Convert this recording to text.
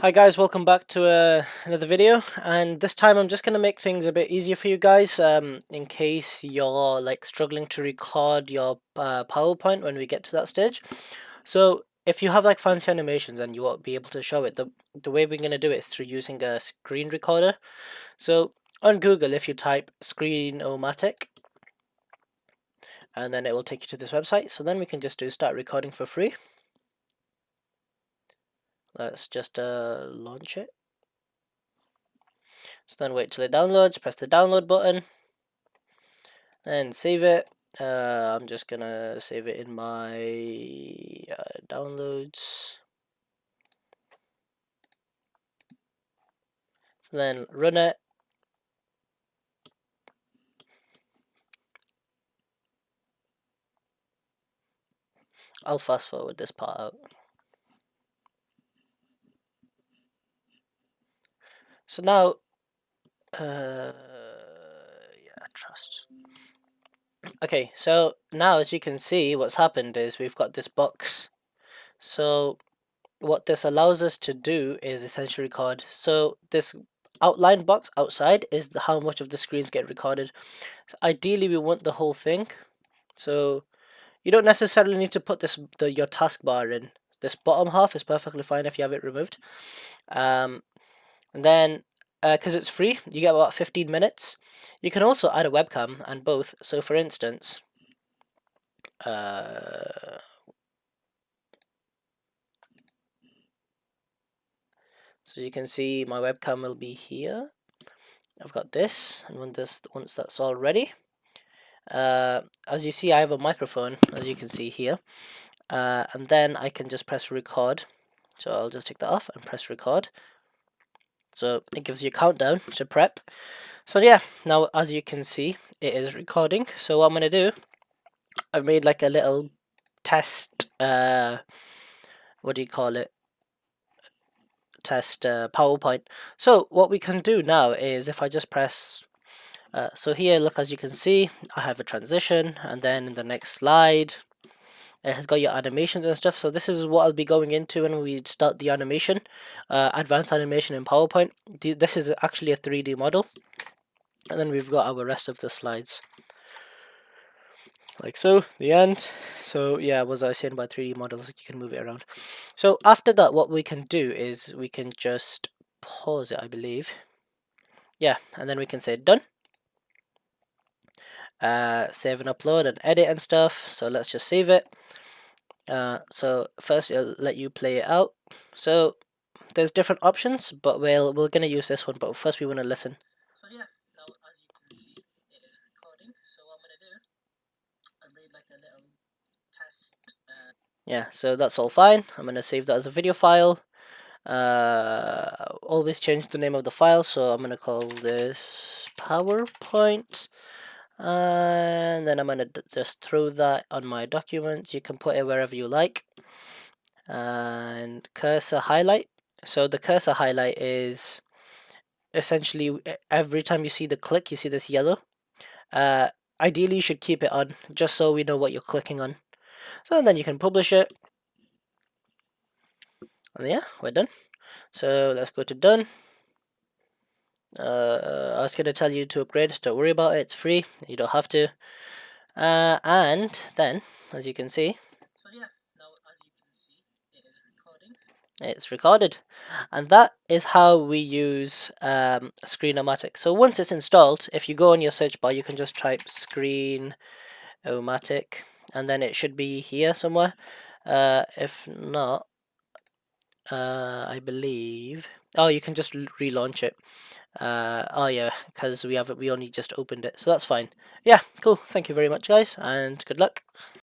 Hi guys, welcome back to another video, and this time I'm just going to make things a bit easier for you guys in case you're like struggling to record your PowerPoint when we get to that stage. So if you have like fancy animations and you won't be able to show it, the way we're going to do it is through using a screen recorder. So on Google, if you type Screen-O-Matic, and then it will take you to this website. So then we can just do start recording for free. Let's just launch it. So then wait till it downloads, press the download button, and save it. I'm just gonna save it in my downloads. So then run it. I'll fast forward this part out. So now, yeah, trust. Okay, so now as you can see, what's happened is we've got this box. So what this allows us to do is essentially record. So this outline box outside is how much of the screens get recorded. So ideally, we want the whole thing. So you don't necessarily need to put your taskbar in. This bottom half is perfectly fine if you have it removed. And then, because it's free, you get about 15 minutes. You can also add a webcam and both. So for instance, so you can see my webcam will be here. I've got this, and once that's all ready, as you see, I have a microphone, as you can see here, and then I can just press record. So I'll just take that off and press record. So it gives you a countdown to prep. So yeah, now as you can see, it is recording. So what I'm gonna do, I've made like a little test, what do you call it? Test PowerPoint. So what we can do now is if I just press, so here, look, as you can see, I have a transition, and then in the next slide, it has got your animations and stuff. So this is what I'll be going into when we start the animation, advanced animation in PowerPoint. This is actually a 3D model, and then we've got our rest of the slides. Like so, the end. So yeah, was I saying by 3D models, you can move it around. So after that, what we can do is we can just pause it, I believe. Yeah, and then we can say done. Save and upload and edit and stuff. So let's just save it. So first it'll let you play it out. So there's different options, but we're gonna use this one. But first we want to listen. So yeah, now as you can see, it is recording. So what I'm gonna do, I made like a little test. Yeah, so that's all fine. I'm gonna save that as a video file. Always change the name of the file, so I'm gonna call this PowerPoint. And then I'm gonna just throw that on my documents. You can put it wherever you like. And cursor highlight. So the cursor highlight is essentially every time you see the click, you see this yellow. Ideally, you should keep it on just so we know what you're clicking on. So then you can publish it. And yeah, we're done. So let's go to done. I was going to tell you to upgrade, don't worry about it, it's free, you don't have to. And then, as you can see, so yeah, now as you can see, it is recording. It's recorded. And that is how we use Screen-O-Matic. So once it's installed, if you go on your search bar, you can just type Screen-O-Matic, and then it should be here somewhere. If not, I believe, oh, you can just relaunch it. Oh yeah, because we only just opened it, so that's fine. Yeah, cool. Thank you very much, guys, and good luck.